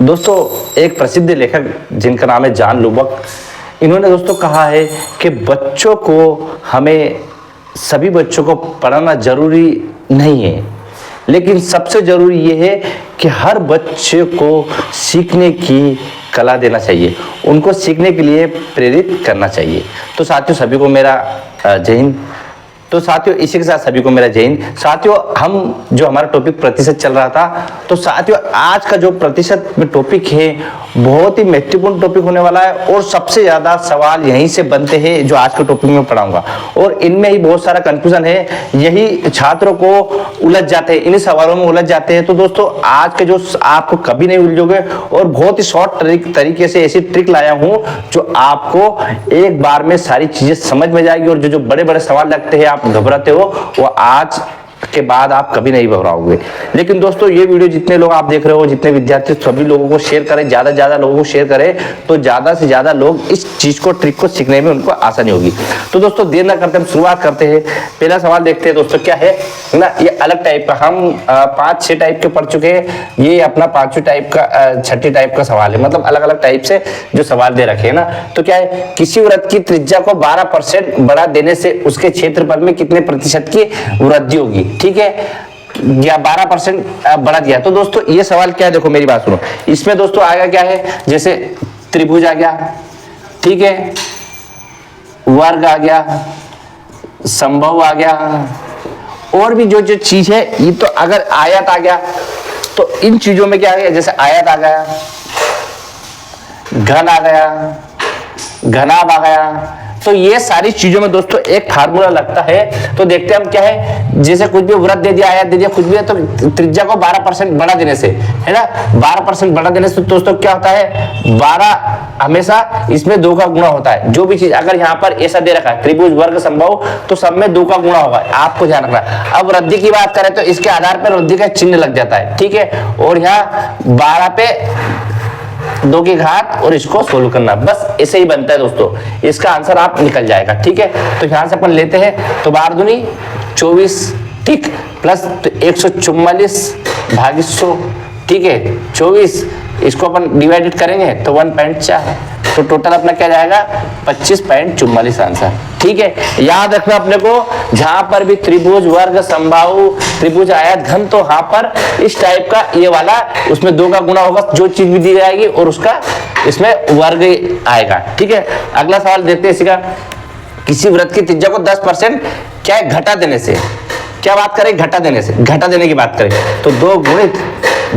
दोस्तों एक प्रसिद्ध लेखक जिनका नाम है जॉन लुबक, इन्होंने दोस्तों कहा है कि बच्चों को हमें सभी बच्चों को पढ़ाना जरूरी नहीं है, लेकिन सबसे जरूरी ये है कि हर बच्चे को सीखने की कला देना चाहिए, उनको सीखने के लिए प्रेरित करना चाहिए। तो साथियों सभी को मेरा जय हिंद। तो साथियों इसी के साथ सभी को मेरा जय हिंद। साथियों हम जो हमारा टॉपिक प्रतिशत चल रहा था, तो साथियों आज का जो प्रतिशत में टॉपिक है बहुत ही महत्वपूर्ण टॉपिक होने वाला है और सबसे ज्यादा सवाल यहीं से बनते हैं जो आज के टॉपिक में पढ़ाऊंगा, और इनमें ही बहुत सारा कंफ्यूजन है, यही छात्रों को उलझ जाते हैं, इन्हीं सवालों में उलझ जाते हैं। तो दोस्तों आज के जो आपको कभी नहीं उलझोगे और बहुत ही शॉर्ट तरीके से ऐसी ट्रिक लाया हूं जो आपको एक बार में सारी चीजें समझ में जाएगी, और जो बड़े बड़े सवाल लगते हैं आप घबराते हो वो आज के बाद आप कभी नहीं घबराओगे। लेकिन दोस्तों ये वीडियो जितने लोग आप देख रहे हो, जितने विद्यार्थी, सभी लोगों को शेयर करें, ज्यादा से ज्यादा लोगों को शेयर करें, तो ज्यादा से ज्यादा लोग इस चीज को, ट्रिक को सीखने में उनको आसानी होगी। तो दोस्तों देर ना करते हम शुरुआत करते हैं। पहला सवाल देखते हैं दोस्तों क्या है ना, ये अलग टाइप का, हम 5-6 टाइप के पढ़ चुके हैं, ये अपना 5वीं टाइप का, 6ठी टाइप का सवाल है, मतलब अलग अलग टाइप से जो सवाल दे रखे हैं ना। तो क्या है, किसी वृत्त की त्रिज्या को 12% बढ़ा देने से उसके क्षेत्रफल में कितने प्रतिशत की वृद्धि होगी, ठीक है, या 12% बढ़ा दिया। तो दोस्तों ये सवाल क्या है, देखो मेरी बात सुनो, इसमें दोस्तों आएगा क्या है, जैसे त्रिभुज आ गया, ठीक है, वर्ग आ गया, संभव आ गया, और भी जो जो चीज है, ये तो अगर आयत आ गया तो इन चीजों में क्या आ गया, जैसे आयत आ गया, घन आ गया, घनाभ आ गया, तो ये सारी चीजों में दोस्तों एक फार्मूला लगता है। तो देखते हैं हम क्या है, जैसे कुछ भी वृत्त दे दिया, आयत दे दिया, कुछ भी है, तो त्रिज्या को 12% बढ़ा देने से, है ना, 12% बढ़ा देने से दोस्तों क्या होता है, 12 हमेशा इसमें 2 का गुणा होता है। जो भी चीज अगर यहाँ पर ऐसा दे रखा है त्रिभुज वर्ग संभव, तो सब में 2 का गुणा होगा, आपको ध्यान रखना। अब वृद्धि की बात करें तो इसके आधार पर वृद्धि का चिन्ह लग जाता है, ठीक है, और यहाँ 12 पे 2 की घात और इसको सोल्व करना, बस ऐसे ही बनता है दोस्तों, इसका आंसर आप निकल जाएगा, ठीक है। तो यहां से अपन लेते हैं, तो 12 दूनी 24, ठीक, प्लस तो 144 भागित 100, ठीक है, 24, इसको अपन डिवाइडेड करेंगे तो 1.4, तो टोटल अपना क्या जाएगा 25.44 आंसर, ठीक है। याद रखना अपने को, जहां पर भी त्रिभुज वर्ग समबाहु त्रिभुज आयत घन, तो वहां पर इस टाइप का ये वाला, उसमें 2 का गुणा होगा, जो चीज भी दी जाएगी और उसका इसमें वर्ग आएगा, ठीक है। अगला सवाल देखते हैं इसी का, किसी वृत्त की त्रिज्या को 10% क्या है, घटा देने से, क्या बात करें, घटा देने से, घटा देने की बात करें तो 2 गुणित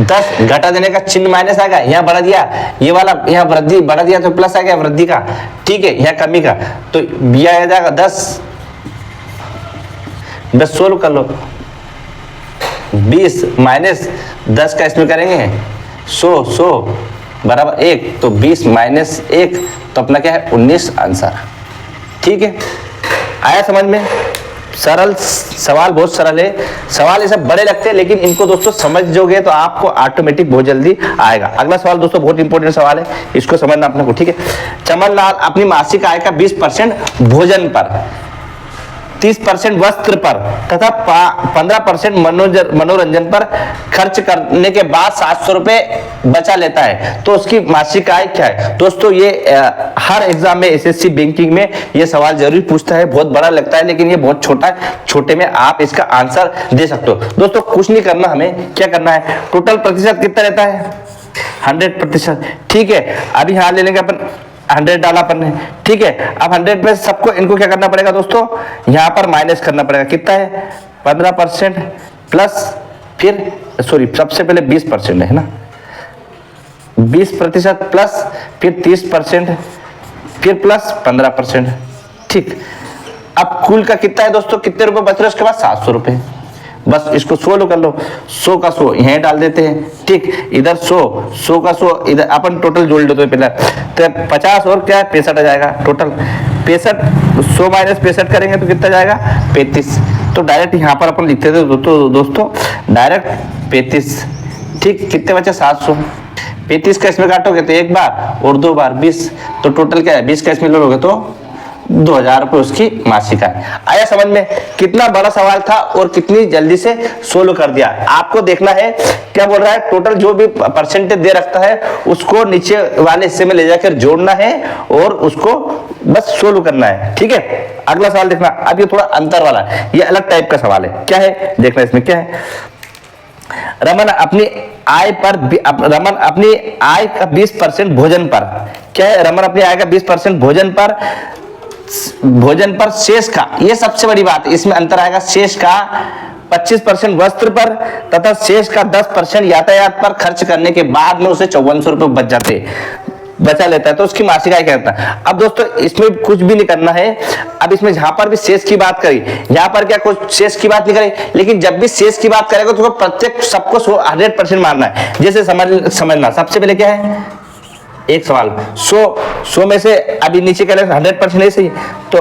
10, घटा देने का चिन्ह माइनस आ गया, यहाँ बढ़ा दिया, ये वाला यहाँ वृद्धि बढ़ा दिया तो प्लस आ गया वृद्धि का, ठीक है, यहाँ कमी का, तो यह आ जाएगा 10 सोल्व कर लो, 20 माइनस 10 का इसमें करेंगे 100 बराबर 1, तो 20 माइनस 1, तो अपना क्या है 19 आंसर, ठीक है। आया समझ में, सरल सवाल, बहुत सरल है सवाल, ये सब बड़े लगते हैं, लेकिन इनको दोस्तों समझोगे तो आपको ऑटोमेटिक बहुत जल्दी आएगा। अगला सवाल दोस्तों बहुत इंपॉर्टेंट सवाल है, इसको समझना अपने को, ठीक है। चमनलाल अपनी मासिक आय का 20% भोजन पर, 30% वस्त्र पर तथा 15% मनोरंजन पर खर्च करने के बाद 700 रुपए बचा लेता है, तो उसकी मासिक आय क्या है। दोस्तों ये हर एग्जाम में, एसएससी बैंकिंग में ये सवाल जरूर पूछता है, बहुत बड़ा लगता है लेकिन ये बहुत छोटा है, छोटे में आप इसका आंसर दे सकते हो। दोस्तों कुछ नहीं करना, हमें क्या करना है, टोटल प्रतिशत कितना रहता है 100%, ठीक है। अभी यहाँ ले लेंगे अपन 100 डाला अपन ने, ठीक है। अब 100 में सबको इनको क्या करना पड़ेगा दोस्तों, यहाँ पर माइनस करना पड़ेगा, कितना है 15% प्लस, फिर सॉरी सबसे पहले 20% है ना, 20% प्लस फिर 30%, फिर प्लस 15%, ठीक। अब कुल का कितना है दोस्तों, कितने रुपए बच रहे उसके बाद 700 रुपए, बस इसको 100 कर लो, 100 का 100 यहीं डाल देते हैं, ठीक, इधर 100 का 100 इधर, अपन टोटल जोड़ लेते हैं पहले, तो 50 और क्या है 65 आ जाएगा टोटल, 65, 100 माइनस 65 करेंगे तो कितना जाएगा 35, तो डायरेक्ट यहाँ पर अपन लिखते थे दोस्तों डायरेक्ट 35, ठीक, कितने बचे 700, 35 का इसमें काटोगे तो 1 बार और 2 बार 20, तो टोटल क्या है 20 का इसमें लोगे तो 2000 रुपये उसकी मासिक आय। आया समझ में? कितना बड़ा सवाल था और कितनी जल्दी से सोल्व कर दिया। आपको देखना है क्या बोल रहा है, टोटल जो भी परसेंटेज दे रखता है उसको नीचे वाले हिस्से में ले जाकर जोड़ना है और उसको बस सोल्व करना है। ठीक है, अगला सवाल देखना। अब ये थोड़ा अंतर वाला है, ये अलग टाइप का सवाल है। क्या है देखना, इसमें क्या है, रमन अपनी आय का 20% भोजन पर, क्या है, रमन अपनी आय का 20% भोजन पर शेष का, ये सबसे बड़ी बात, इसमें अंतर आएगा, शेष का 25% वस्त्र पर तथा शेष का 10% यातायात पर खर्च करने के बाद में उसे 5400 रुपये बचा लेता है, तो उसकी मासिक आय क्या होता है। अब दोस्तों इसमें कुछ भी नहीं करना है। अब इसमें जहां पर भी शेष की बात करी, यहाँ पर क्या कुछ शेष की बात नहीं करी, लेकिन जब भी शेष की बात करेगा तो प्रत्येक सबको 100% मारना है। जैसे समझना, सबसे पहले क्या है, एक सवाल 100 में से अभी नीचे क्या 100% है, सही, तो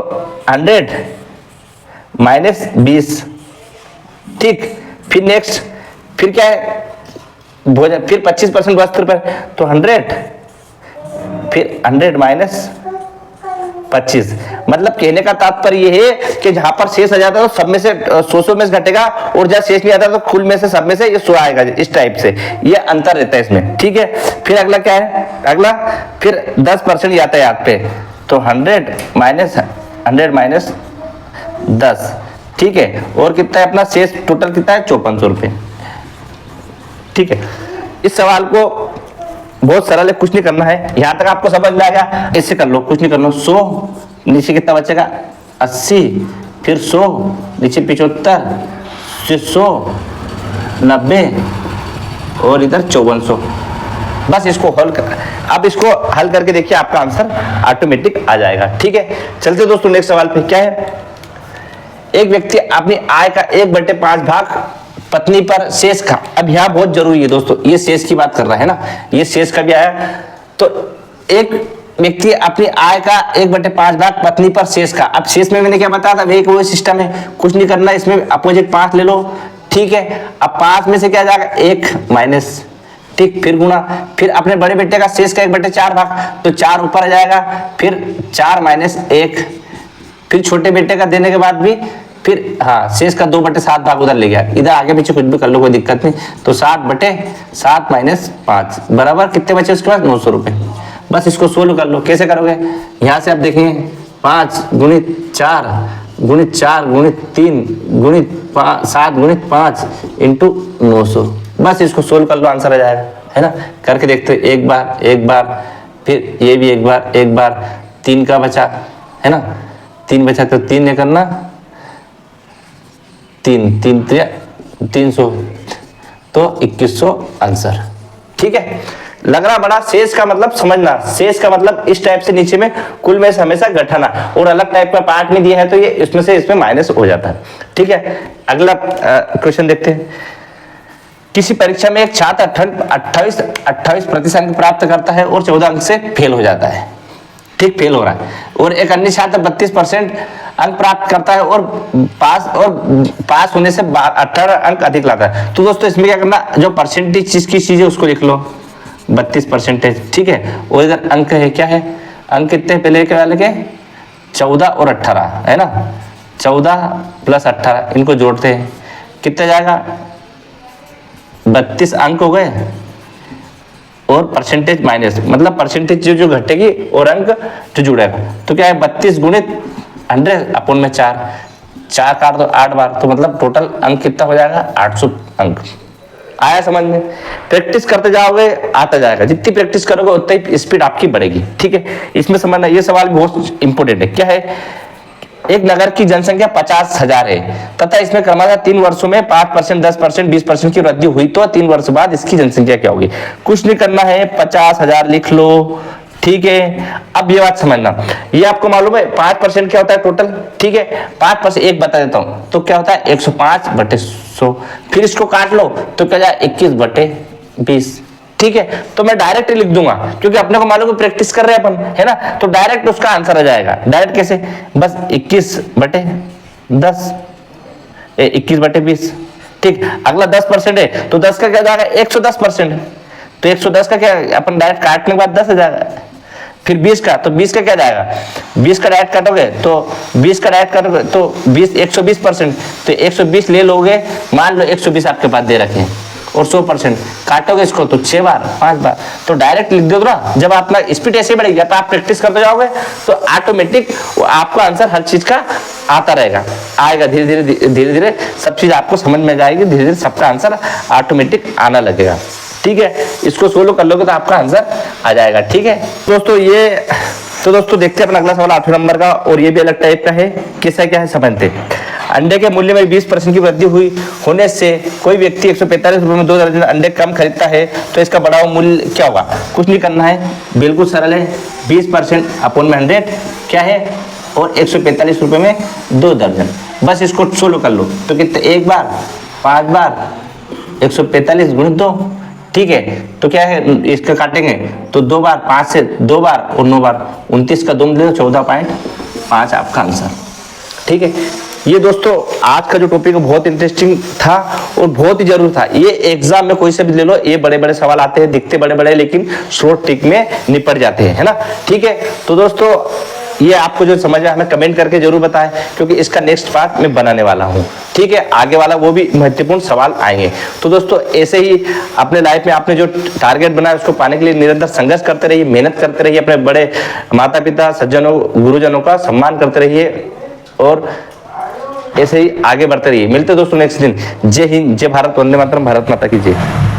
100 माइनस 20, ठीक। फिर नेक्स्ट, फिर क्या है भोजन, फिर 25% वस्त्र पर, तो 100, फिर 100 माइनस 25। मतलब कहने का तात्पर्य ये है कि जहां पर शेष आ जाता है तो सब में से 100 में से घटेगा, और जब शेष नहीं आता तो कुल में से सब में से ये 100 आएगा, इस टाइप से ये अंतर रहता है इसमें। ठीक है, फिर अगला क्या है, अगला फिर 10% यातायात पे, तो 100 माइनस 10, ठीक है। और कितना है अपना शेष, टोटल कितना है 5400 रुपये। ठीक है, इस सवाल को बहुत सरल है, कुछ नहीं करना है, यहां तक आपको समझ में आ गया, इससे कर लो, कुछ नहीं करना। 100 नीचे कितना बचेगा 80, फिर 100 नीचे 75, फिर 100 90 और इधर 5400। बस इसको हल कर, अब इसको हल करके देखिए आपका आंसर ऑटोमेटिक आ जाएगा। ठीक है, चलते दोस्तों नेक्स्ट सवाल पे। क्या है, एक व्यक्ति अपनी आय का 1/5 भाग पत्नी पर शेष का, अब यहां बहुत जरूरी है दोस्तों, ये शेष की बात कर रहा है ना, ये शेष का भी आया, तो एक व्यक्ति अपनी आय का 1/5 भाग पत्नी पर शेष का। अब शेष में मैंने क्या बताया था, एक वो सिस्टम है, कुछ नहीं करना, इसमें अपोजिट 5 ले लो। ठीक है, अब 5 में से क्या जाएगा 1 माइनस, ठीक, फिर गुणा, फिर अपने बड़े बेटे का शेष का 1/4 भाग, तो 4 ऊपर आ जाएगा, फिर 4 माइनस 1, फिर छोटे बेटे का देने के बाद भी फिर हाँ शेष का 2/7 भाग उधर ले गया, इधर आगे पीछे कुछ भी कर लो कोई दिक्कत नहीं, तो 7/7 माइनस 5 बराबर कितने बचे उसके बाद 900 रुपये। बस इसको सोल्व कर लो, कैसे करोगे, यहाँ से आप देखेंगे 5 गुणित 4 गुणित 4 गुणित 3 गुणित 7 गुणित 5 इंटू 900, बस इसको सोल्व कर लो, आंसर आ जाएगा, है ना। करके देखते एक बार, फिर ये भी एक बार, 3 का बचा, है ना, 3 बचा तो 3 ने करना, 300 तो 2100 आंसर। ठीक है, लग रहा बड़ा, शेष का मतलब समझना, शेष का मतलब इस टाइप से नीचे में कुल में से हमेशा घटाना, और अलग टाइप का पार्ट में दिया है तो ये इसमें से इसमें माइनस हो जाता है। ठीक है, अगला क्वेश्चन देखते हैं। किसी परीक्षा में एक छात्र 28% अंक प्राप्त करता है और 14 अंक से फेल हो जाता है, ठीक, फेल हो रहा है, और एक अन्य छात्र 32% अंक प्राप्त करता है और पास होने से 18 अंक अधिक लाता है। तो दोस्तों इसमें क्या करना, जो परसेंटेज जिसकी चीज है उसको लिख लो 32%, ठीक है, और इधर अंक है, क्या है, अंक कितने पहले के वाले के 14 और 18, है ना, 14 प्लस 18 इनको जोड़ते हैं, कितना जाएगा 32 अंक हो गए, और परसेंटेज माइनस, मतलब परसेंटेज जो घटेगी और अंक जो जुड़ेगा, तो क्या है 32 गुणित 100 अपन में 4 काट दो 8 बार, तो मतलब टोटल अंक कितना हो जाएगा 800 अंक। आया समझ में, प्रैक्टिस करते जाओगे आता जाएगा, जितनी प्रैक्टिस करोगे उतनी स्पीड आपकी बढ़ेगी। ठीक है, इसमें समझना, ये सवाल बहुत इंपॉर्टेंट है। क्या है, एक नगर की जनसंख्या 50,000 है तथा इसमें क्रमशः 3 वर्षों में 5%, 10%, 20% की वृद्धि हुई, तो 3 वर्ष बाद इसकी जनसंख्या क्या होगी। कुछ नहीं करना है, 50,000 लिख लो, ठीक है। अब ये बात समझना, ये आपको मालूम है 5% क्या होता है टोटल, ठीक है, 5% एक बता देता हूं, तो क्या होता है 105/100, फिर इसको काट लो तो क्या जाए 21/20, ठीक है। तो मैं डायरेक्ट लिख दूंगा क्योंकि अपने को मालूम है प्रैक्टिस कर रहे हैं अपन, है ना, तो डायरेक्ट उसका आंसर आ जाएगा। डायरेक्ट कैसे, बस 21/10 21/20, ठीक। अगला 10% है तो 10 का क्या जाएगा 110%, तो 110 का क्या अपन डायरेक्ट काटने के बाद 10 आ जाएगा, फिर 20 का, तो 20 का क्या जाएगा, 20 का डायरेक्ट काटोगे तो 20 का डायरेक्ट काटोगे तो 20 120%, तो 120 ले लोगे, मान लो 120 आपके पास दे रखे हैं और 100% काटोगे इसको तो 6 बार 5 बार, तो डायरेक्ट लिख दो ना। जब आपका स्पीड ऐसे बढ़ेगी, तो आप प्रैक्टिस करते जाओगे तो ऑटोमेटिक आपका आंसर हर चीज का आता रहेगा, आएगा धीरे धीरे सब चीज आपको समझ में जाएगी, धीरे धीरे सबका आंसर ऑटोमेटिक आना लगेगा। ठीक है, इसको सोलो कर लोगे तो आपका आंसर आ जाएगा। ठीक है दोस्तों, ये तो दोस्तों देखते हैं अपना अगला सवाल 8वें नंबर का, और ये भी अलग टाइप का है। किसका क्या है समझते हैं। अंडे के मूल्य में 20% की वृद्धि हुई होने से कोई व्यक्ति 145 रुपए में 2 दर्जन अंडे कम खरीदता है, तो इसका बढ़ावा मूल्य क्या होगा। कुछ नहीं करना है, बिल्कुल सरल है, 20% अपॉन में 100 क्या है, और 145 रुपए में 2 दर्जन। बस इसको सोलो कर लो तो कितने, 1 बार 5 बार 145 गुणित 2। ठीक है, तो क्या है इसका काटेंगे तो 2 बार 5 से 2 बार और 9 बार 29 का 2 ले 14.5 आपका आंसर। ठीक है, ये दोस्तों आज का जो टॉपिक है बहुत इंटरेस्टिंग था और बहुत ही जरूरी था। ये एग्जाम में कोई से भी ले लो, ये बड़े बड़े सवाल आते हैं, दिखते बड़े बड़े लेकिन शॉर्ट ट्रिक में निपट जाते हैं, है ना। ठीक है, तो दोस्तों ये आपको जो समझ आया हमें कमेंट करके जरूर बताएं, क्योंकि इसका नेक्स्ट पार्ट मैं बनाने वाला हूं। ठीक है, आगे वाला वो भी महत्वपूर्ण सवाल आएंगे। तो दोस्तों ऐसे ही अपने लाइफ में आपने जो टारगेट बनाया उसको पाने के लिए निरंतर संघर्ष करते रहिए, मेहनत करते रहिए, अपने बड़े माता पिता सज्जनों गुरुजनों का सम्मान करते रहिए और ऐसे ही आगे बढ़ते रहिए। मिलते दोस्तों नेक्स्ट दिन। जय हिंद, जय भारत, वंदे मातरम, भारत माता की जय।